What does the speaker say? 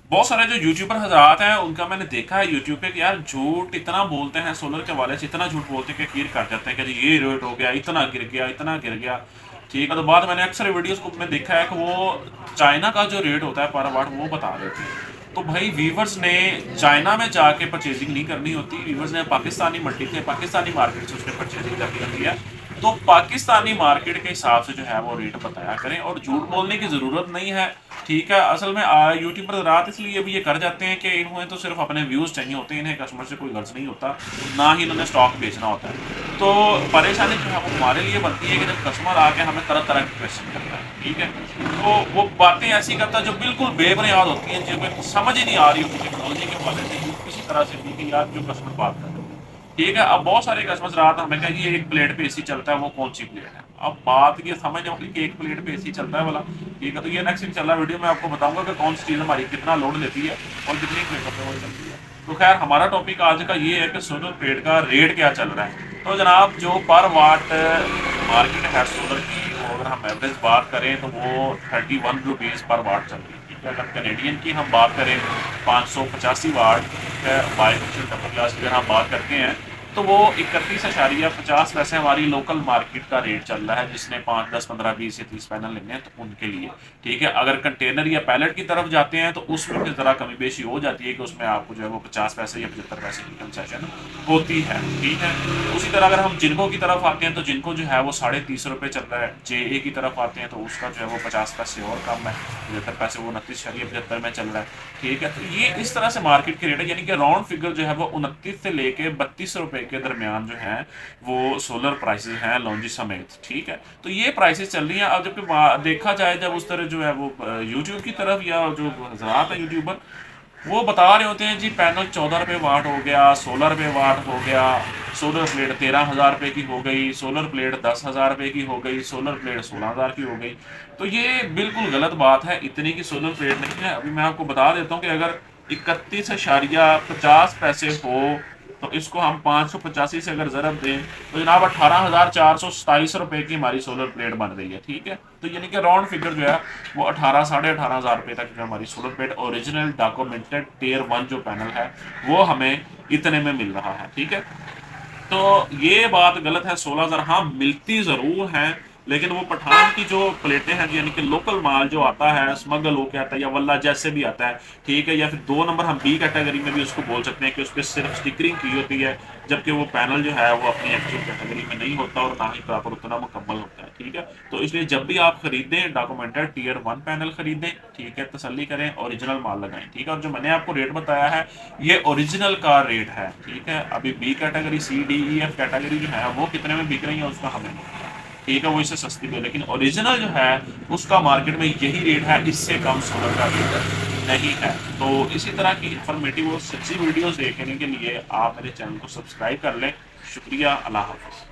बहुत सारे जो यूट्यूबर हजरात हैं उनका मैंने देखा है यूट्यूब पे कि यार झूठ इतना बोलते हैं सोलर के हवाले से, इतना झूठ बोलते हैं कि यकीन कर जाते हैं कि जी ये रेट हो गया, इतना गिर गया, इतना गिर गया। ठीक है, तो बाद मैंने अक्सर वीडियोस को में देखा है कि वो चाइना का जो रेट होता है पर वाट वो बता रहे थे। तो भाई वीवर्स ने चाइना में जाके परचेजिंग नहीं करनी होती, वीवर्स ने पाकिस्तानी मंडी से, पाकिस्तानी मार्केट से उसने परचेजिंग करनी होती है। तो पाकिस्तानी मार्केट के हिसाब से जो है वो रेट बताया करें और झूठ बोलने की ज़रूरत नहीं है। ठीक है, असल में यूट्यूबर रात इसलिए भी ये कर जाते हैं कि इन्हें तो सिर्फ अपने व्यूज़ चाहिए होते हैं, इन्हें कस्टमर से कोई गर्ज नहीं होता, ना ही इन्होंने स्टॉक बेचना होता है। तो परेशानी जो है वो हमारे लिए बनती है कि जब कस्टमर आके हमें तरह तरह के क्वेश्चन करता है, ठीक है, तो वो बातें ऐसी करता है जो बिल्कुल बेबुनियाद होती हैं, जिनमें समझ ही नहीं आ रही होती टेक्नोलॉजी के हवाले से किसी तरह से भी कि यार जो कस्टमर बात कर रहे हैं। ठीक है, अब बहुत सारे कस्टमर्स रात हमें कहें ये एक प्लेट पे एसी चलता है, वो कौन सी प्लेट है। अब बात ये समझने वाली कि एक प्लेट पे एसी चलता है वाला। ठीक है, तो ये नेक्स्ट इंशाल्लाह वीडियो में आपको बताऊंगा कि कौन सी चीज़ हमारी कितना लोड लेती है और कितनी प्लेटों पे वो चलती है। तो खैर हमारा टॉपिक आज का ये है कि सोलर प्लेट का रेट क्या चल रहा है। तो जनाब जो पर वाट मार्केट है सोलर की, वो अगर हम एवरेज बात करें तो वो 31 रुपीज़ पर वाट चल रही है। ठीक है, अगर कनेडियन की हम बात करें 585 वाट है, बायोमेट्रिक डबल ग्लास की अगर हम बात करते हैं तो वो 31.50 हमारी लोकल मार्केट का रेट चल रहा है, जिसने 5 10 15 20 या 30 पैनल लेने हैं तो उनके लिए। ठीक है, अगर कंटेनर या पैलेट की तरफ जाते हैं तो उसमें फिर ज़रा कमी बेशी हो जाती है कि उसमें आपको जो है वो 50 पैसे या 75 पैसे की कंसेशन होती है। ठीक है, उसी तरह अगर हम जिनको की तरफ आते हैं तो जिनको जो है वो 30.5 रुपये चल रहा है। जे की तरफ आते हैं तो उसका जो है वो 50 पैसे और कम है, 75 पैसे, वो 29.75 में चल रहा है। ठीक है, तो ये इस तरह से मार्केट के रेट है, यानी कि राउंड फिगर जो है वो 29 से लेके 32 रुपए के दरमियान जो है वो सोलर प्राइसेस हैं लॉन्जी समेत। ठीक है, तो ये प्राइसेस चल रही हैं। अब जबकि देखा जाए जब उस तरह जो है वो यूट्यूब की तरफ या जो हजरात है यूट्यूबर वो बता रहे होते हैं जी पैनल 14 रुपये वाट हो गया, 16 रुपये वाट हो गया, सोलर प्लेट 13,000 रुपये की हो गई, सोलर प्लेट 10,000 रुपये की हो गई, सोलर प्लेट 16,000 की हो गई। तो ये बिल्कुल गलत बात है, इतनी की सोलर प्लेट नहीं है। अभी मैं आपको बता देता हूँ कि अगर 31.50 पैसे हो तो इसको हम 585 से अगर ज़रब दें तो जनाब 18,427 रुपये की हमारी सोलर प्लेट बन रही है। ठीक है, तो यानी कि राउंड फिगर जो है वो 18 साढ़े 18 हज़ार रुपये तक जो हमारी solar plate original documented tier 1 जो पैनल है वो हमें इतने में मिल रहा है। ठीक है, तो ये बात गलत है। 16,000 हाँ मिलती ज़रूर हैं, लेकिन वो पठान की जो प्लेटें हैं यानी कि लोकल माल जो आता है, स्मगल होके आता है या वल्ला जैसे भी आता है, ठीक है, या फिर 2 नंबर हम बी कैटेगरी में भी उसको बोल सकते हैं कि उस पर सिर्फ स्टिकरिंग की होती है, जबकि वो पैनल जो है वो अपनी एक्चुअल कैटेगरी में नहीं होता और ना ही प्रॉपर उतना मुकम्मल होता है। ठीक है, तो इसलिए जब भी आप खरीदें डॉक्यूमेंटेड टियर 1 पैनल खरीदें, ठीक है, तसल्ली करें, ओरिजिनल माल लगाएं। ठीक है, और जो मैंने आपको रेट बताया है ये ओरिजिनल का रेट है। ठीक है, अभी B category C D E F category जो है वो कितने में बिक रही है उसका हमें नहीं पता। ठीक है, वो इससे सस्ती भी है, लेकिन ओरिजिनल जो है उसका मार्केट में यही रेट है, इससे कम सोलर का रेट नहीं है। तो इसी तरह की इंफॉर्मेटिव और सच्ची वीडियोस देखने के लिए आप मेरे चैनल को सब्सक्राइब कर लें। शुक्रिया, अल्लाह हाफ़िज़।